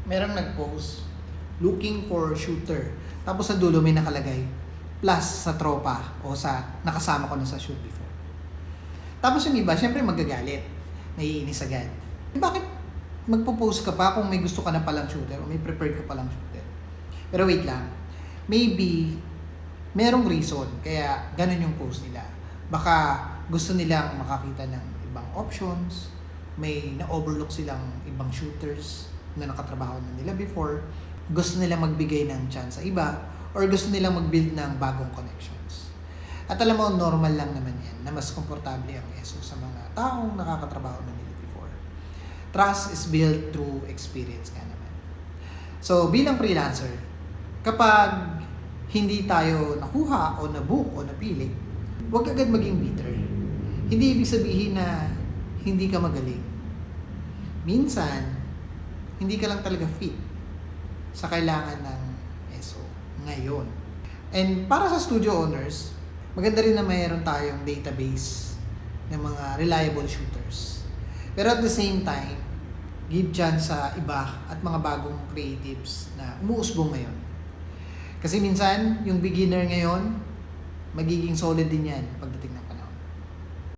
merong nag-post looking for shooter. Tapos sa dulo may nakalagay plus sa tropa o sa nakasama ko na sa shoot before. Tapos yung iba, syempre magagalit. Naiinis agad. Bakit magpo-post ka pa kung may gusto ka na palang shooter o may prepared ka palang shooter? Pero wait lang. Maybe merong reason kaya ganun yung post nila. Baka gusto nilang makakita ng ibang options, may na-overlook silang ibang shooters na nakatrabaho na nila before, gusto nilang magbigay ng chance sa iba, or gusto nilang mag-build ng bagong connections. At alam mo, normal lang naman yan na mas komportable ang ESO sa mga taong nakakatrabaho na nila before. Trust is built through experience nga naman. So, bilang freelancer, kapag hindi tayo nakuha o nabook o napili, huwag agad maging bitter. Hindi ibig sabihin na hindi ka magaling. Minsan, hindi ka lang talaga fit sa kailangan ng ESO ngayon. And para sa studio owners, maganda rin na mayroon tayong database ng mga reliable shooters. Pero at the same time, give chance sa iba at mga bagong creatives na umuusbong ngayon. Kasi minsan, yung beginner ngayon, magiging solid din yan pagdating ng